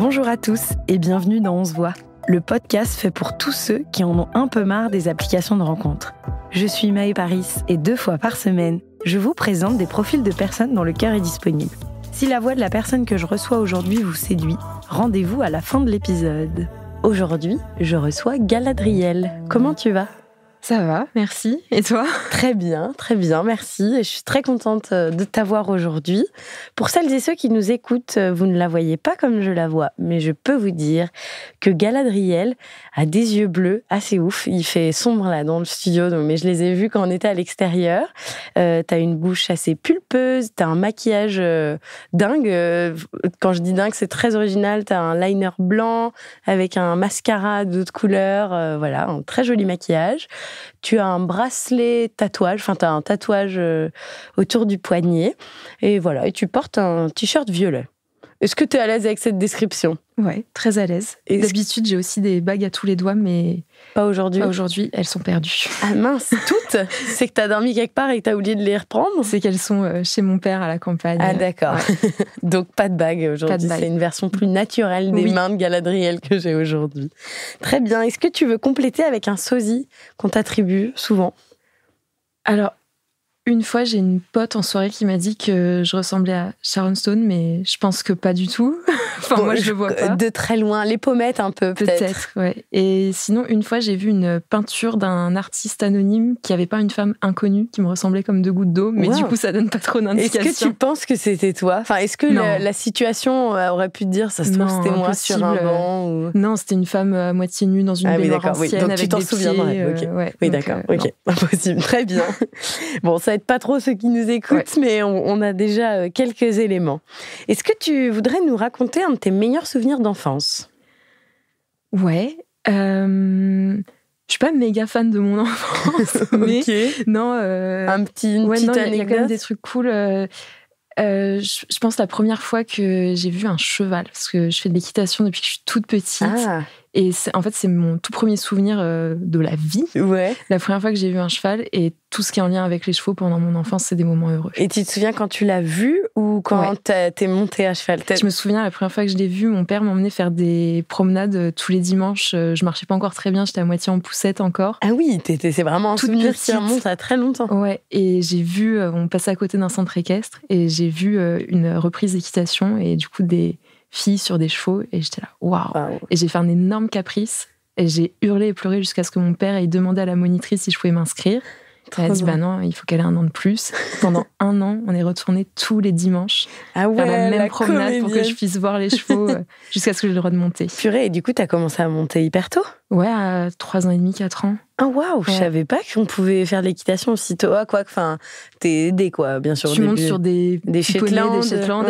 Bonjour à tous et bienvenue dans On se voit, le podcast fait pour tous ceux qui en ont un peu marre des applications de rencontres. Je suis Maë Paris et 2 fois par semaine, je vous présente des profils de personnes dont le cœur est disponible. Si la voix de la personne que je reçois aujourd'hui vous séduit, rendez-vous à la fin de l'épisode. Aujourd'hui, je reçois Galadriel. Comment tu vas ? Ça va, merci. Et toi ? Très bien, merci. Et je suis très contente de t'avoir aujourd'hui. Pour celles et ceux qui nous écoutent, vous ne la voyez pas comme je la vois, mais je peux vous dire que Galadriel a des yeux bleus assez ouf. Il fait sombre là dans le studio, mais je les ai vus quand on était à l'extérieur. T'as une bouche assez pulpeuse, t'as un maquillage dingue. Quand je dis dingue, c'est très original. T'as un liner blanc avec un mascara d'autres couleurs. Voilà, un très joli maquillage. Tu as un bracelet tatouage, enfin, tu as un tatouage autour du poignet. Et voilà, et tu portes un t-shirt violet. Est-ce que tu es à l'aise avec cette description ? Ouais, très à l'aise. D'habitude, j'ai aussi des bagues à tous les doigts, mais pas aujourd'hui. Pas aujourd'hui, elles sont perdues. Ah mince, toutes ? C'est que tu as dormi quelque part et que tu as oublié de les reprendre ? C'est qu'elles sont chez mon père à la campagne. Ah d'accord. Ouais. Donc pas de bague aujourd'hui. Pas de bague. C'est une version plus naturelle des mains de Galadriel que j'ai aujourd'hui. Très bien. Est-ce que tu veux compléter avec un sosie qu'on t'attribue souvent ? Alors, une fois, j'ai une pote en soirée qui m'a dit que je ressemblais à Sharon Stone, mais je pense que pas du tout. Enfin, bon, moi, je le vois pas. De très loin, les pommettes un peu, peut-être. Peut-être, ouais. Et sinon, une fois, j'ai vu une peinture d'un artiste anonyme qui avait peint une femme inconnue qui me ressemblait comme 2 gouttes d'eau, mais du coup, ça donne pas trop d'indications. Est-ce que tu penses que c'était toi ? Enfin, est-ce que la situation aurait pu te dire, ça se trouve, c'était moi sur un banc ou... Non, c'était une femme à moitié nue dans une baignoire ancienne donc avec tu t'en des souviendrais. pieds. Okay. Ouais, oui, donc, d'accord. Ok, impossible. Très bien. Bon, ça aide pas trop ceux qui nous écoutent, mais on a déjà quelques éléments. Est-ce que tu voudrais nous raconter un de tes meilleurs souvenirs d'enfance ? Ouais. Je suis pas méga fan de mon enfance, mais non. Une petite anecdote. Il y a quand même des trucs cool. Je pense la première fois que j'ai vu un cheval, parce que je fais de l'équitation depuis que je suis toute petite. Ah. Et en fait, c'est mon tout premier souvenir de la vie. Ouais. La première fois que j'ai vu un cheval, et tout ce qui est en lien avec les chevaux pendant mon enfance, c'est des moments heureux. Et tu te souviens quand tu l'as vu ou quand t'es montée à cheval ? Je me souviens, la première fois que je l'ai vu, mon père m'emmenait faire des promenades tous les dimanches. Je marchais pas encore très bien, j'étais à moitié en poussette encore. Ah oui, c'est vraiment un souvenir qui remonte à très longtemps. Ouais, et j'ai vu, on passait à côté d'un centre équestre, et j'ai vu une reprise d'équitation, et du coup des filles sur des chevaux, et j'étais là, waouh. Et j'ai fait un énorme caprice, et j'ai hurlé et pleuré jusqu'à ce que mon père ait demandé à la monitrice si je pouvais m'inscrire. Elle a dit, non, il faut qu'elle ait 1 an de plus. Pendant 1 an, on est retournés tous les dimanches faire la même promenade pour que je puisse voir les chevaux jusqu'à ce que j'ai le droit de monter. Purée, et du coup, t'as commencé à monter hyper tôt ? Ouais, à 3 ans et demi, 4 ans. Ah waouh, je savais pas qu'on pouvait faire de l'équitation aussi tôt. Ah quoi, t'es aidé quoi, bien sûr. Tu montes sur des Shetland,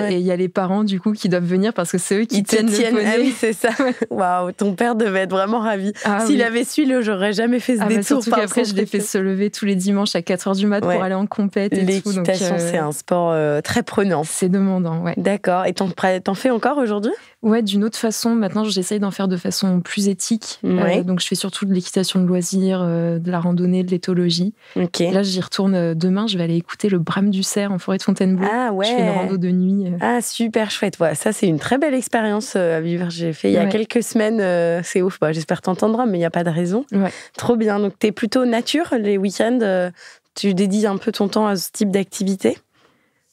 et il y a les parents du coup qui doivent venir parce que c'est eux qui tiennent le poney. Ah oui, c'est ça. Waouh, ton père devait être vraiment ravi. S'il avait su, j'aurais jamais fait ce détour. Surtout qu'après, je l'ai fait se lever tous les dimanches à 4h du mat pour aller en compète et tout. L'équitation, c'est un sport très prenant. C'est demandant, ouais. D'accord. Et t'en fais encore aujourd'hui ? Ouais, d'une autre façon. Maintenant, j'essaye d'en faire de façon plus éthique. Donc, je fais surtout de l'équitation de loisirs, de la randonnée, de l'éthologie. Okay. Là, j'y retourne demain. Je vais aller écouter le brame du cerf en forêt de Fontainebleau. Ah ouais. Je fais une rando de nuit. Ah, super chouette. Ouais, ça, c'est une très belle expérience à vivre. J'ai fait il y a quelques semaines. C'est ouf. J'espère t'entendras, mais il n'y a pas de raison. Ouais. Trop bien. Donc, t'es plutôt nature les week-ends. Tu dédies un peu ton temps à ce type d'activité ?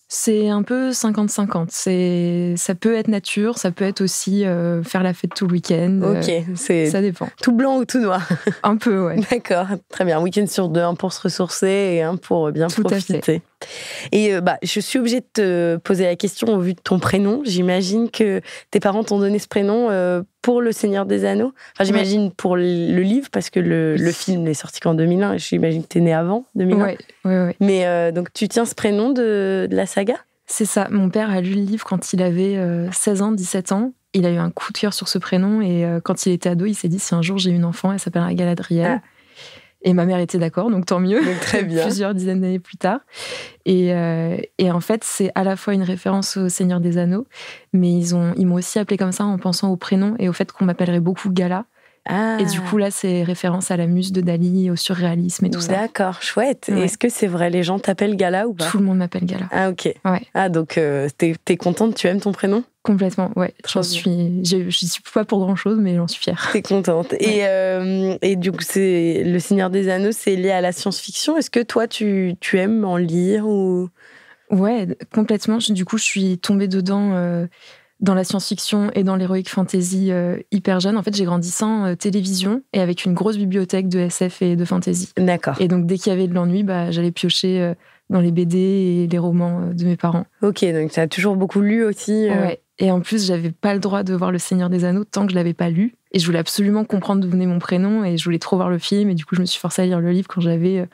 C'est un peu 50-50. Ça peut être nature, ça peut être aussi faire la fête tout le week-end. Ok, ça dépend. Tout blanc ou tout noir ? Un peu, ouais. D'accord, très bien. Un week-end sur 2, un pour se ressourcer et un pour bien profiter. Et je suis obligée de te poser la question au vu de ton prénom. J'imagine que tes parents t'ont donné ce prénom pour Le Seigneur des Anneaux. Enfin, j'imagine pour le livre, parce que le film n'est sorti qu'en 2001. Et j'imagine que t'es née avant 2001. Ouais. Mais donc, tu tiens ce prénom de la saga ? C'est ça. Mon père a lu le livre quand il avait 16 ans, 17 ans. Il a eu un coup de cœur sur ce prénom. Et quand il était ado, il s'est dit, si un jour j'ai une enfant, elle s'appellera Galadriel. Ah. Et ma mère était d'accord, donc tant mieux. Donc, très bien. Plusieurs dizaines d'années plus tard. Et en fait, c'est à la fois une référence au Seigneur des Anneaux, mais ils m'ont aussi appelée comme ça en pensant au prénom et au fait qu'on m'appellerait beaucoup Gala. Et du coup, là, c'est référence à la muse de Dali, au surréalisme et tout ça. D'accord, chouette. Ouais. Est-ce que c'est vrai, les gens t'appellent Gala ou pas? Tout le monde m'appelle Gala. Ah, ok. Ouais. Ah, donc t'es contente, tu aimes ton prénom? Complètement, ouais. Je suis pas pour grand-chose, mais j'en suis fière. T'es contente. Ouais. Et du coup, c'est Le Seigneur des Anneaux, c'est lié à la science-fiction. Est-ce que toi, tu aimes en lire ou... Ouais, complètement. Du coup, je suis tombée dedans dans la science-fiction et dans l'heroic fantasy hyper jeune. En fait, j'ai grandi sans télévision et avec une grosse bibliothèque de SF et de fantasy. D'accord. Et donc, dès qu'il y avait de l'ennui, j'allais piocher dans les BD et les romans de mes parents. Ok, donc tu as toujours beaucoup lu aussi. Ouais. Et en plus, j'avais pas le droit de voir Le Seigneur des Anneaux tant que je l'avais pas lu. Et je voulais absolument comprendre d'où venait mon prénom et je voulais trop voir le film. Et du coup, je me suis forcée à lire le livre quand j'avais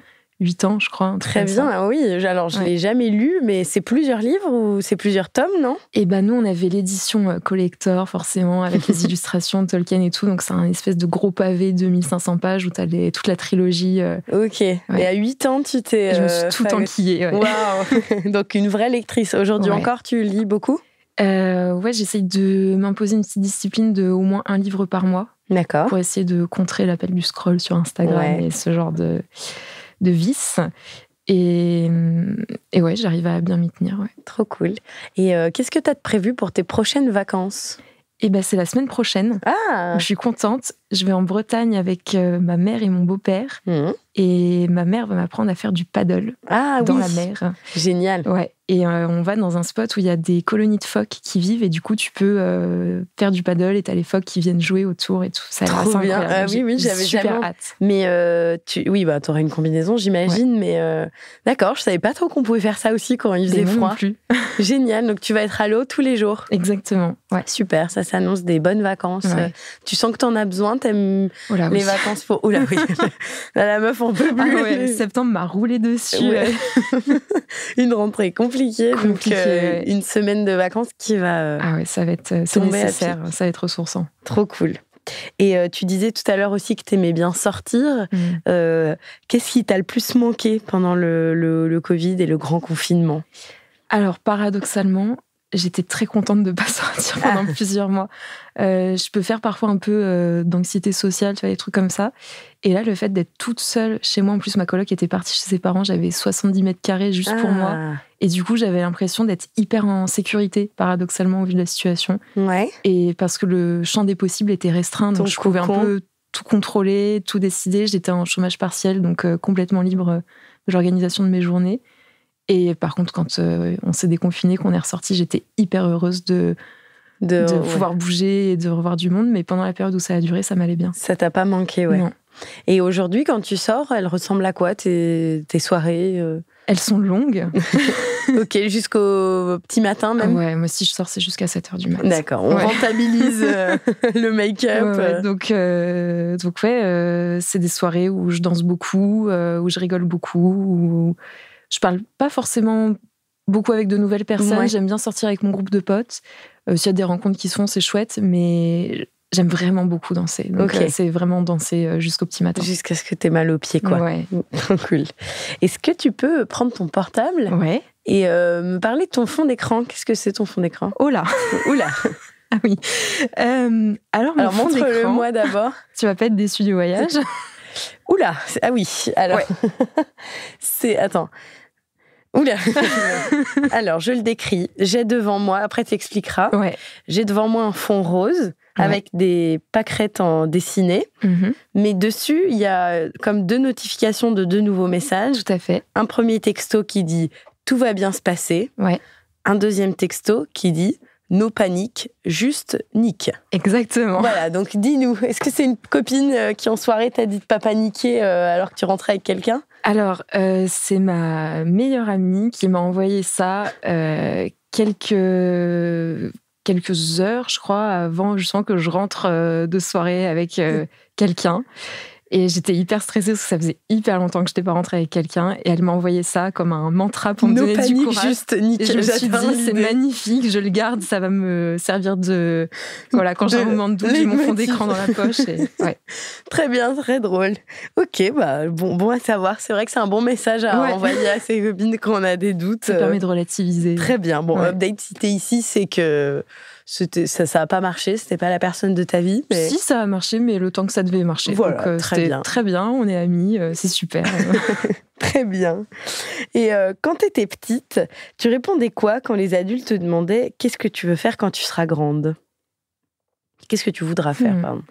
8 ans, je crois. Très bien, oui. Alors, je l'ai jamais lu, mais c'est plusieurs livres ou c'est plusieurs tomes, non? Et nous, on avait l'édition collector, forcément, avec les illustrations de Tolkien et tout. Donc, c'est un espèce de gros pavé de 1500 pages où t'as toute la trilogie. Ok. Ouais. Et à 8 ans, tu t'es... Je me suis tout enquillée. Ouais. Waouh. Donc, une vraie lectrice. Aujourd'hui encore, tu lis beaucoup? Ouais, j'essaye de m'imposer une petite discipline de au moins un livre par mois. D'accord. Pour essayer de contrer l'appel du scroll sur Instagram et ce genre de vice. Et ouais, j'arrive à bien m'y tenir. Ouais. Trop cool. Et qu'est-ce que tu as de prévu pour tes prochaines vacances? C'est la semaine prochaine. Ah. Je suis contente. Je vais en Bretagne avec ma mère et mon beau-père. Et ma mère va m'apprendre à faire du paddle dans la mer. Génial. Ouais. Et on va dans un spot où il y a des colonies de phoques qui vivent. Et du coup, tu peux faire du paddle et t'as les phoques qui viennent jouer autour et tout. Ça a l'air trop bien. Oui, j'avais super hâte. Mais t'auras une combinaison, j'imagine. Ouais. Mais d'accord, je savais pas trop qu'on pouvait faire ça aussi quand il faisait froid. Non plus. Génial. Donc tu vas être à l'eau tous les jours. Exactement. Ouais. Super. Ça s'annonce des bonnes vacances. Ouais. Tu sens que t'en as besoin. T'aimes les vacances. Oula, oui. La meuf en peut plus. Ah ouais, septembre m'a roulé dessus. Ouais. Une rentrée compliquée. Donc une semaine de vacances qui va. Ah ouais, ça va être nécessaire. Ça va être ressourçant. Trop cool. Et tu disais tout à l'heure aussi que t'aimais bien sortir. Qu'est-ce qui t'a le plus manqué pendant le Covid et le grand confinement? Alors, paradoxalement, j'étais très contente de ne pas sortir pendant plusieurs mois. Je peux faire parfois un peu d'anxiété sociale, tu vois, des trucs comme ça. Et là, le fait d'être toute seule chez moi, en plus, ma coloc était partie chez ses parents, j'avais 70 mètres carrés juste pour moi. Et du coup, j'avais l'impression d'être hyper en sécurité, paradoxalement, au vu de la situation. Ouais. Et parce que le champ des possibles était restreint, donc je pouvais un peu tout contrôler, tout décider. J'étais en chômage partiel, donc complètement libre de l'organisation de mes journées. Et par contre, quand on s'est déconfiné, qu'on est ressorti, j'étais hyper heureuse de pouvoir bouger et de revoir du monde. Mais pendant la période où ça a duré, ça m'allait bien. Ça t'a pas manqué, ouais. Non. Et aujourd'hui, quand tu sors, elles ressemblent à quoi, tes soirées Elles sont longues. Ok, jusqu'au petit matin même. Ouais, moi si je sors, c'est jusqu'à 7h du matin. D'accord, on rentabilise le make-up. Ouais. Donc c'est des soirées où je danse beaucoup, où je rigole beaucoup, où je parle pas forcément beaucoup avec de nouvelles personnes. Ouais. J'aime bien sortir avec mon groupe de potes. S'il y a des rencontres qui se font, c'est chouette, mais j'aime vraiment beaucoup danser. Donc c'est vraiment danser jusqu'au petit matin. Jusqu'à ce que t'aies mal aux pieds, quoi. Ouais. Cool. Est-ce que tu peux prendre ton portable et me parler de ton fond d'écran? Qu'est-ce que c'est ton fond d'écran? Oh là. Oula. Ah oui. Alors montre-le-moi d'abord. Tu vas pas être déçu du voyage. Oula. Ah oui. Alors. Ouais. Attends. Oula. Alors, je le décris. J'ai devant moi, après tu expliqueras, j'ai devant moi un fond rose avec des pâquerettes en dessiné. Mais dessus, il y a comme 2 notifications de 2 nouveaux messages. Tout à fait. Un premier texto qui dit « Tout va bien se passer ». Un deuxième texto qui dit « No panique, juste nique ». Exactement. Voilà, donc dis-nous, est-ce que c'est une copine qui en soirée t'a dit de pas paniquer alors que tu rentrais avec quelqu'un ? Alors, c'est ma meilleure amie qui m'a envoyé ça quelques heures, je crois, avant justement que je rentre de soirée avec quelqu'un. Et j'étais hyper stressée parce que ça faisait hyper longtemps que je n'étais pas rentrée avec quelqu'un. Et elle m'a envoyé ça comme un mantra pour me donner du courage. Juste nickel. Et je me suis dit, c'est magnifique, je le garde, ça va me servir de... Voilà, quand j'ai un moment de doute, j'ai mon fond d'écran dans la poche. Et... Ouais. Très bien, très drôle. Ok, bon à savoir. C'est vrai que c'est un bon message à envoyer à ses copines quand on a des doutes. Ça permet de relativiser. Très bien. Bon, update, si t'es ici, c'est que ça a pas marché, c'était pas la personne de ta vie. Mais... Si, ça a marché, mais le temps que ça devait marcher. Voilà, donc très bien, on est amis, c'est super. Très bien. Et quand tu étais petite, tu répondais quoi quand les adultes te demandaient « Qu'est-ce que tu veux faire quand tu seras grande ?» Qu'est-ce que tu voudras faire, pardon.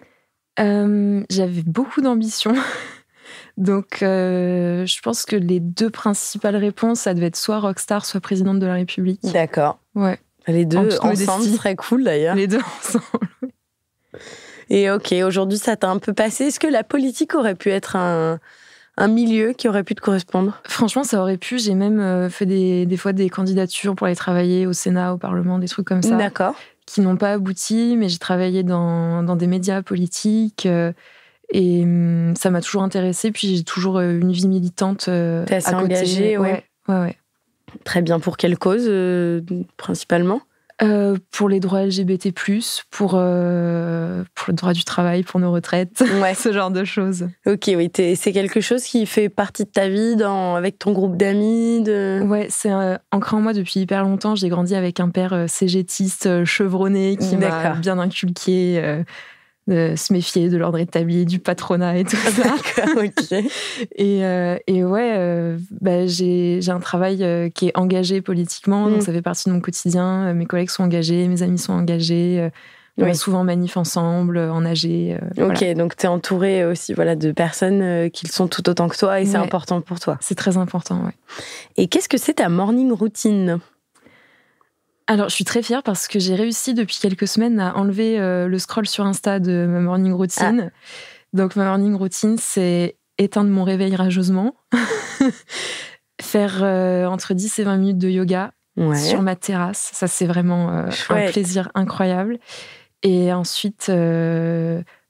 J'avais beaucoup d'ambition. Donc, je pense que les 2 principales réponses, ça devait être soit rockstar, soit présidente de la République. D'accord. Ouais. Les 2 ensemble seraient cool, d'ailleurs. Les 2 ensemble. Et ok, aujourd'hui, ça t'a un peu passé. Est-ce que la politique aurait pu être un milieu qui aurait pu te correspondre? Franchement, ça aurait pu. J'ai même fait des fois des candidatures pour aller travailler au Sénat, au Parlement, des trucs comme ça. D'accord. Qui n'ont pas abouti, mais j'ai travaillé dans des médias politiques et ça m'a toujours intéressée. Puis j'ai toujours une vie militante T'es assez à côté. engagée, ouais. Très bien. Pour quelle cause, principalement? Pour les droits LGBT+, pour le droit du travail, pour nos retraites, ce genre de choses. Ok, oui, c'est quelque chose qui fait partie de ta vie avec ton groupe d'amis Ouais, c'est ancré en moi depuis hyper longtemps. J'ai grandi avec un père cégétiste chevronné qui m'a bien inculqué de se méfier de l'ordre établi, du patronat et tout ça. D'accord, ok. Et ouais, j'ai un travail qui est engagé politiquement, donc ça fait partie de mon quotidien. Mes collègues sont engagés, mes amis sont engagés. On va souvent manif ensemble, en AG. Ok, voilà. donc tu es entourée aussi de personnes qui le sont tout autant que toi et c'est important pour toi. C'est très important, ouais. Et qu'est-ce que c'est ta morning routine ? Alors, je suis très fière parce que j'ai réussi depuis quelques semaines à enlever le scroll sur Insta de ma morning routine. Donc, ma morning routine, c'est éteindre mon réveil rageusement, faire entre 10 et 20 minutes de yoga sur ma terrasse. Ça, c'est vraiment un plaisir incroyable. Et ensuite,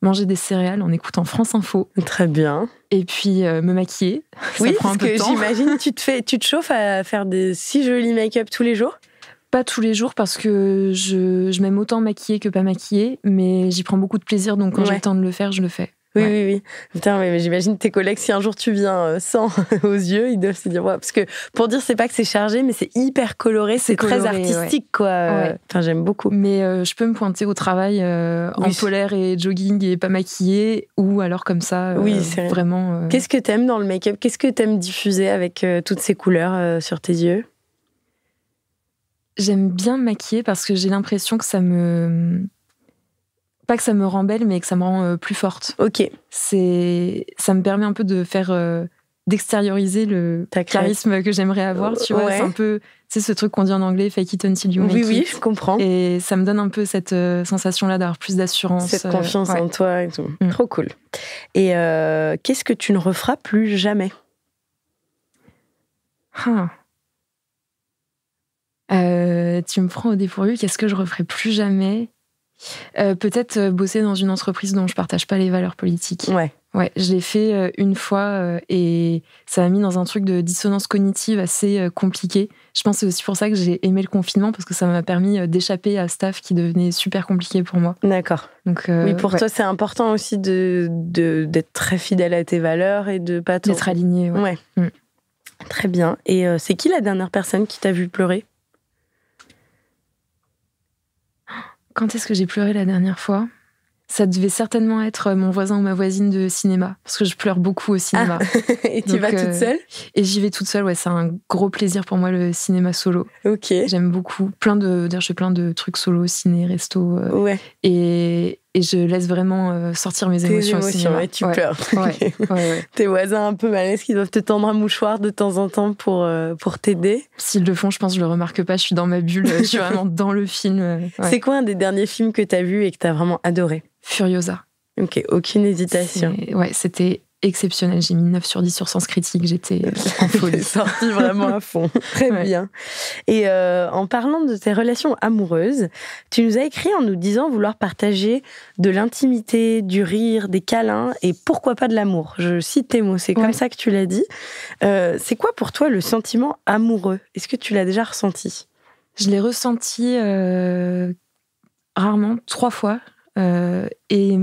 manger des céréales en écoutant France Info. Très bien. Et puis, me maquiller. Oui, ça prend un peu de temps. J'imagine, tu te chauffes à faire des si jolis make-up tous les jours ? Pas tous les jours parce que je m'aime autant maquiller que pas maquiller, mais j'y prends beaucoup de plaisir, donc quand j'ai le temps de le faire, je le fais. Oui. Putain, mais j'imagine tes collègues, si un jour tu viens sans aux yeux, ils doivent se dire parce que pour dire, c'est pas que c'est chargé, mais c'est hyper coloré, c'est très artistique, quoi. Enfin, j'aime beaucoup. Mais je peux me pointer au travail en polaire et jogging et pas maquillée, ou alors comme ça, c'est vraiment... Qu'est-ce que t'aimes dans le make-up ? Qu'est-ce que t'aimes diffuser avec toutes ces couleurs sur tes yeux ? J'aime bien me maquiller parce que j'ai l'impression que ça me... Pas que ça me rend belle, mais que ça me rend plus forte. Ok. Ça me permet un peu de faire... d'extérioriser le charisme que j'aimerais avoir, tu vois. C'est un peu... C'est ce truc qu'on dit en anglais, fake it until you make it. Oui, je comprends. Et ça me donne un peu cette sensation-là d'avoir plus d'assurance. Cette confiance en toi et tout. Trop cool. Et qu'est-ce que tu ne referas plus jamais ? Tu me prends au dépourvu, qu'est-ce que je referai plus jamais ? Peut-être bosser dans une entreprise dont je partage pas les valeurs politiques. Ouais, je l'ai fait une fois et ça m'a mis dans un truc de dissonance cognitive assez compliqué. Je pense que c'est aussi pour ça que j'ai aimé le confinement, parce que ça m'a permis d'échapper à ce taf qui devenait super compliqué pour moi. D'accord. Donc, oui, pour toi, c'est important aussi d'être très fidèle à tes valeurs et de pas d'être aligné. Ouais. Très bien. Et c'est qui la dernière personne qui t'a vu pleurer ? Quand est-ce que j'ai pleuré la dernière fois ? Ça devait certainement être mon voisin ou ma voisine de cinéma, parce que je pleure beaucoup au cinéma. Et tu vas toute seule ? Et j'y vais toute seule, c'est un gros plaisir pour moi, le cinéma solo. Ok. J'aime beaucoup. D'ailleurs, je fais plein de trucs solo, ciné, resto. Et je laisse vraiment sortir mes émotions au cinéma. Et tu pleures. Tes voisins un peu malaises qui doivent te tendre un mouchoir de temps en temps pour t'aider. S'ils le font, je pense que je le remarque pas. Je suis dans ma bulle. Je suis vraiment dans le film. C'est quoi un des derniers films que t'as vu et que t'as vraiment adoré ? Furiosa. Ok, aucune hésitation. C'était exceptionnel. J'ai mis 9 sur 10 sur Sens Critique. J'étais en folie. T'es sortie vraiment à fond. Très bien. Et en parlant de tes relations amoureuses, tu nous as écrit en nous disant vouloir partager de l'intimité, du rire, des câlins et pourquoi pas de l'amour. Je cite tes mots, c'est comme ça que tu l'as dit. C'est quoi pour toi le sentiment amoureux ? Est-ce que tu l'as déjà ressenti ? Je l'ai ressenti rarement, 3 fois. Et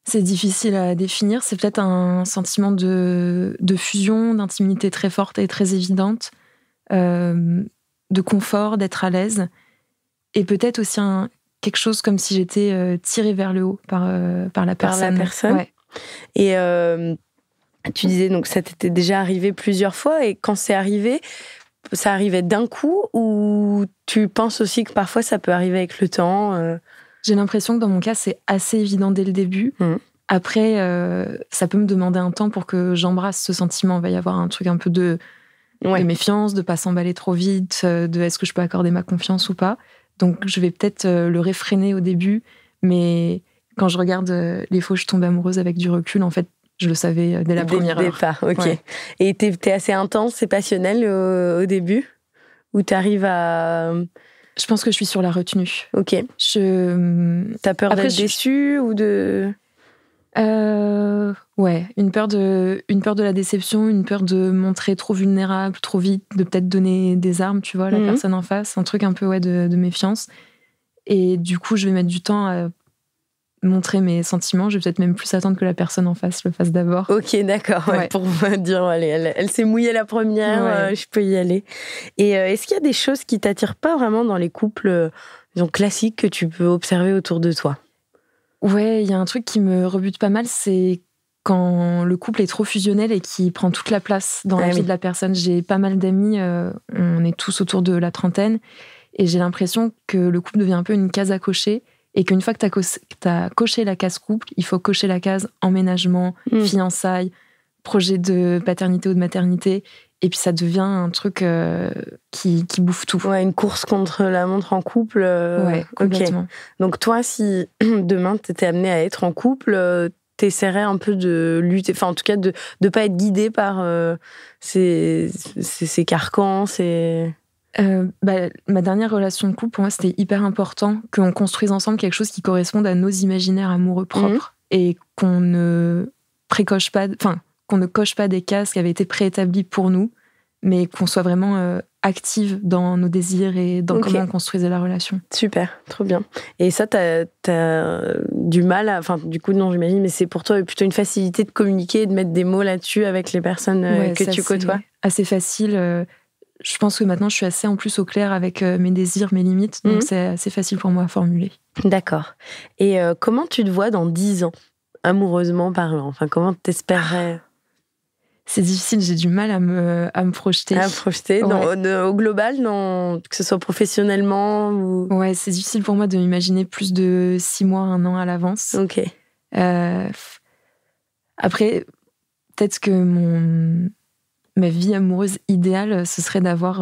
c'est difficile à définir. C'est peut-être un sentiment de fusion, d'intimité très forte et très évidente, de confort, d'être à l'aise. Et peut-être aussi quelque chose comme si j'étais tirée vers le haut par la personne. Par la personne. Ouais. Et tu disais donc ça t'était déjà arrivé plusieurs fois, et quand c'est arrivé, ça arrivait d'un coup, ou tu penses aussi que parfois ça peut arriver avec le temps? J'ai l'impression que dans mon cas, c'est assez évident dès le début. Après, ça peut me demander un temps pour que j'embrasse ce sentiment. Il va y avoir un truc un peu de méfiance, de pas s'emballer trop vite, de est-ce que je peux accorder ma confiance ou pas. Donc, je vais peut-être le réfréner au début, mais quand je regarde les fois où je tombe amoureuse avec du recul, en fait, je le savais dès la première heure. Départ, ok. Ouais. Et t'es assez intense et passionnelle au début, ou t'arrives à... Je pense que je suis sur la retenue. Ok. T'as peur d'être déçue ou de... Ouais, une peur de la déception, une peur de montrer trop vulnérable, trop vite, de peut-être donner des armes, tu vois, à la personne en face, un truc un peu de méfiance. Et du coup, je vais mettre du temps à montrer mes sentiments. Je vais peut-être même plus attendre que la personne en face le fasse d'abord. Ok, d'accord, ouais. Pour me dire, allez, elle s'est mouillée la première, je peux y aller. Et est-ce qu'il y a des choses qui t'attirent pas vraiment dans les couples, disons, classiques, que tu peux observer autour de toi? Ouais, il y a un truc qui me rebute pas mal, c'est quand le couple est trop fusionnel et qui prend toute la place dans la vie de la personne. J'ai pas mal d'amis, on est tous autour de la trentaine, et j'ai l'impression que le couple devient un peu une case à cocher, et qu'une fois que t'as coché la case couple, il faut cocher la case emménagement, fiançailles, projet de paternité ou de maternité, et puis ça devient un truc qui bouffe tout. Ouais, une course contre la montre en couple. Ouais, complètement. Okay. Donc toi, si demain t'étais amenée à être en couple, t'essaierais un peu de lutter, enfin en tout cas de pas être guidée par ces carcans, ma dernière relation de couple, pour moi, c'était hyper important qu'on construise ensemble quelque chose qui corresponde à nos imaginaires amoureux propres, et qu'on ne précoche pas, enfin, qu'on ne coche pas des cases qui avaient été préétablies pour nous, mais qu'on soit vraiment active dans nos désirs et dans comment on construisait la relation. Super, trop bien. Et ça, t'as du mal à... Enfin, du coup, non, j'imagine, mais c'est pour toi plutôt une facilité de communiquer et de mettre des mots là-dessus avec les personnes que tu côtoies? Assez facile. Je pense que maintenant, je suis assez en plus au clair avec mes désirs, mes limites, donc c'est assez facile pour moi à formuler. D'accord. Et comment tu te vois dans 10 ans, amoureusement parlant? Enfin, comment t'espérerais? C'est difficile, j'ai du mal à me projeter. À projeter, au global, que ce soit professionnellement ou... Ouais, c'est difficile pour moi de m'imaginer plus de 6 mois, 1 an à l'avance. Ok. Après, peut-être que ma vie amoureuse idéale, ce serait d'avoir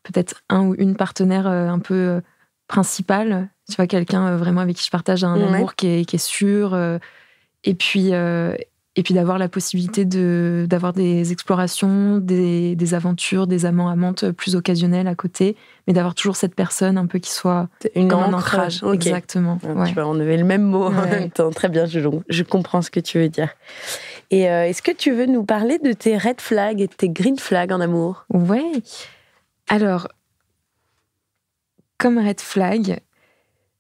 peut-être un ou une partenaire un peu principale. Tu vois, quelqu'un vraiment avec qui je partage un amour qui est sûr. Et puis d'avoir la possibilité d'avoir des explorations, des aventures, des amants, amantes plus occasionnels à côté, mais d'avoir toujours cette personne un peu qui soit comme un ancrage. Okay. Exactement. Tu vas enlever le même mot en même temps. Très bien, je comprends ce que tu veux dire. Et est-ce que tu veux nous parler de tes red flags et de tes green flags en amour? Ouais. Alors, comme red flag,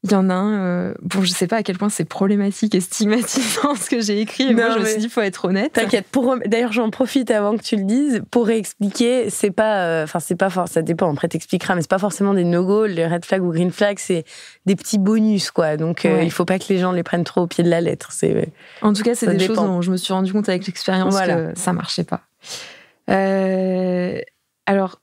il y en a un, je sais pas à quel point c'est problématique et stigmatisant ce que j'ai écrit, mais moi je me suis dit, il faut être honnête. T'inquiète, d'ailleurs j'en profite avant que tu le dises, pour réexpliquer, c'est pas ça dépend, après t'expliqueras, mais c'est pas forcément des no-go, les red flags ou green flags, c'est des petits bonus, quoi, donc il faut pas que les gens les prennent trop au pied de la lettre. En tout cas, c'est des choses dont je me suis rendu compte avec l'expérience que ça marchait pas. Alors,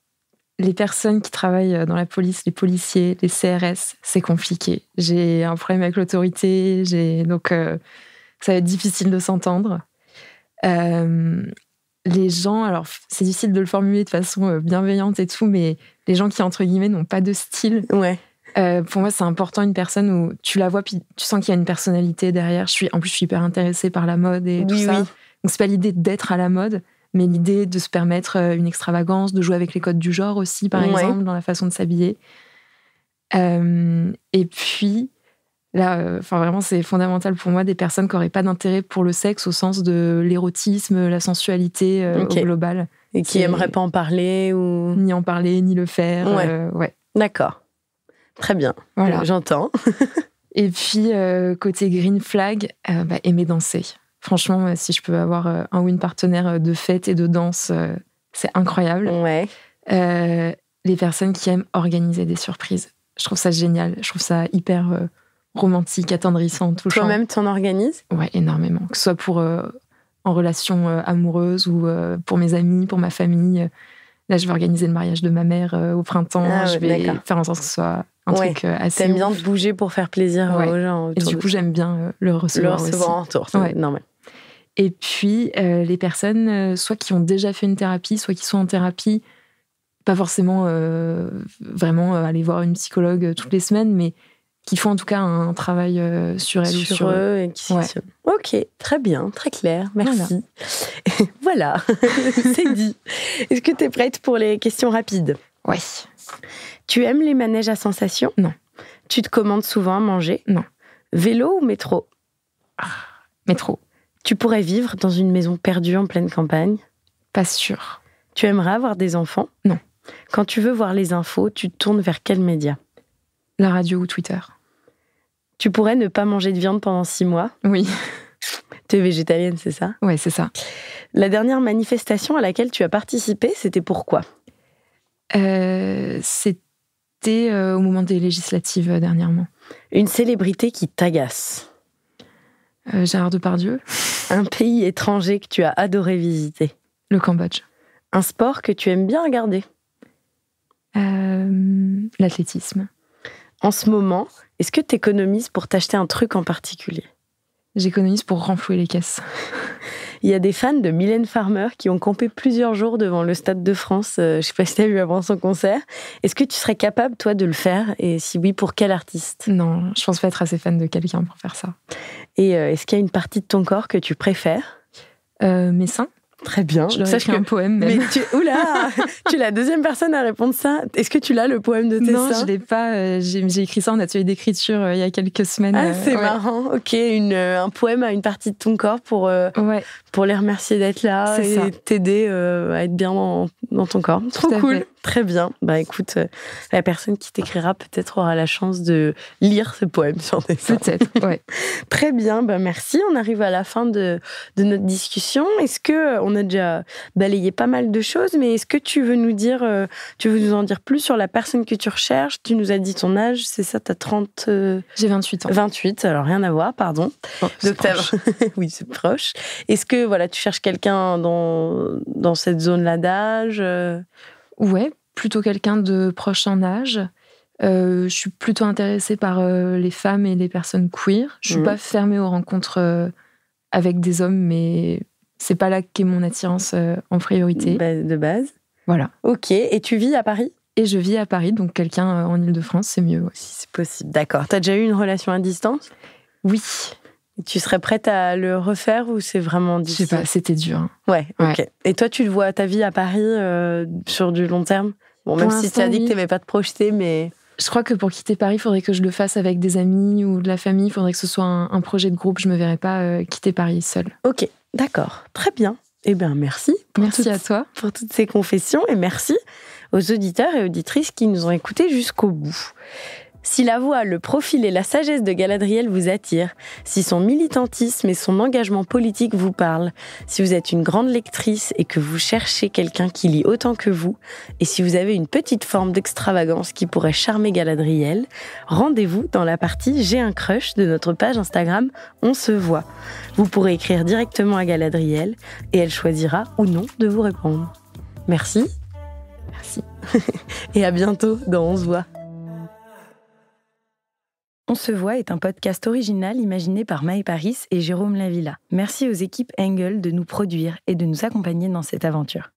les personnes qui travaillent dans la police, les policiers, les CRS, c'est compliqué. J'ai un problème avec l'autorité, donc ça va être difficile de s'entendre. Les gens, alors c'est difficile de le formuler de façon bienveillante et tout, mais les gens qui, entre guillemets, n'ont pas de style. Ouais. Pour moi, c'est important, une personne où tu la vois, puis tu sens qu'il y a une personnalité derrière. En plus, je suis hyper intéressée par la mode et tout ça. Donc, c'est pas l'idée d'être à la mode, mais l'idée de se permettre une extravagance, de jouer avec les codes du genre aussi, par exemple, dans la façon de s'habiller. Et puis, là, vraiment, c'est fondamental pour moi, des personnes qui n'auraient pas d'intérêt pour le sexe au sens de l'érotisme, la sensualité au global. Et qui n'aimeraient pas en parler ou... Ni en parler, ni le faire. Ouais. D'accord. Très bien. Voilà. J'entends. Et puis, côté green flag, aimer danser. Franchement, si je peux avoir un ou une partenaire de fête et de danse, c'est incroyable. Ouais. Les personnes qui aiment organiser des surprises. Je trouve ça génial. Je trouve ça hyper romantique, attendrissant, touchant. Toi-même, t'en organises ? Ouais, énormément. Que ce soit pour en relation amoureuse ou pour mes amis, pour ma famille. Là, je vais organiser le mariage de ma mère au printemps. Je vais faire en sorte que ce soit un truc assez... T'aimes bien te bouger pour faire plaisir aux gens. Et du coup, j'aime bien le recevoir aussi. En retour, c'est normal. Et puis, les personnes, soit qui ont déjà fait une thérapie, soit qui sont en thérapie, pas forcément vraiment aller voir une psychologue toutes les semaines, mais qui font en tout cas un travail sur elles ou sur eux. Et qui Ok, très bien, très clair, merci. Voilà, c'est dit. Est-ce que tu es prête pour les questions rapides ? Oui. Tu aimes les manèges à sensations ? Non. Tu te commandes souvent à manger ? Non. Vélo ou métro ? Métro. Tu pourrais vivre dans une maison perdue en pleine campagne ? Pas sûr. Tu aimerais avoir des enfants ? Non. Quand tu veux voir les infos, tu te tournes vers quel média ? La radio ou Twitter. Tu pourrais ne pas manger de viande pendant 6 mois ? Oui. Tu es végétalienne, c'est ça ? Ouais, c'est ça. La dernière manifestation à laquelle tu as participé, c'était pourquoi ? C'était au moment des législatives dernièrement. Une célébrité qui t'agace ? Gérard Depardieu. Un pays étranger que tu as adoré visiter ? Le Cambodge. Un sport que tu aimes bien regarder ? L'athlétisme. En ce moment, est-ce que tu économises pour t'acheter un truc en particulier ? J'économise pour renflouer les caisses. Il y a des fans de Mylène Farmer qui ont campé plusieurs jours devant le Stade de France. Je ne sais pas si tu as vu avant son concert. Est-ce que tu serais capable, toi, de le faire ? Et si oui, pour quel artiste ? Non, je pense pas être assez fan de quelqu'un pour faire ça. Et est-ce qu'il y a une partie de ton corps que tu préfères ? Mes seins. Très bien. Je leur ai écrit un poème même. Mais oula, tu es la deuxième personne à répondre ça. Est-ce que tu l'as, le poème de tes seins ? Non, je l'ai pas. J'ai écrit ça en atelier d'écriture il y a quelques semaines. Ah, c'est marrant. Ok, un poème à une partie de ton corps pour les remercier d'être là et t'aider à être bien dans ton corps. Trop cool. Très bien. Bah écoute, la personne qui t'écrira peut-être aura la chance de lire ce poème sur tes seins. Peut-être, ouais. Très bien, bah merci. On arrive à la fin de notre discussion. Est-ce que on a déjà balayé pas mal de choses, mais est-ce que tu veux nous en dire plus sur la personne que tu recherches ? Tu nous as dit ton âge, c'est ça, t'as 30... J'ai 28 ans. 28, alors rien à voir, pardon. Oh, c'est proche. Oui, c'est proche. Est-ce que tu cherches quelqu'un dans cette zone-là d'âge ? Ouais, plutôt quelqu'un de proche en âge. Je suis plutôt intéressée par les femmes et les personnes queer. Je suis pas fermée aux rencontres avec des hommes, mais c'est pas là qu'est mon attirance en priorité. De base. Voilà. Ok, et tu vis à Paris ? Et je vis à Paris, donc quelqu'un en Ile-de-France, c'est mieux aussi. C'est possible, d'accord. T'as déjà eu une relation à distance ? Oui. Tu serais prête à le refaire ou c'est vraiment difficile ? Je sais pas, c'était dur. Hein. Ouais, ok. Et toi, tu le vois ta vie à Paris sur du long terme ? Bon, même si tu as dit que tu n'aimais pas te projeter, mais... Je crois que pour quitter Paris, il faudrait que je le fasse avec des amis ou de la famille. Il faudrait que ce soit un projet de groupe. Je ne me verrais pas quitter Paris seule. Ok, d'accord. Très bien. Eh bien, merci. Merci à toi. Pour toutes ces confessions et merci aux auditeurs et auditrices qui nous ont écoutés jusqu'au bout. Si la voix, le profil et la sagesse de Galadriel vous attirent, si son militantisme et son engagement politique vous parlent, si vous êtes une grande lectrice et que vous cherchez quelqu'un qui lit autant que vous, et si vous avez une petite forme d'extravagance qui pourrait charmer Galadriel, rendez-vous dans la partie « J'ai un crush » de notre page Instagram « On se voit ». Vous pourrez écrire directement à Galadriel et elle choisira ou non de vous répondre. Merci. Merci. Et à bientôt dans On se voit. On se voit est un podcast original imaginé par Maë Paris et Jérôme Lavilla. Merci aux équipes Engel de nous produire et de nous accompagner dans cette aventure.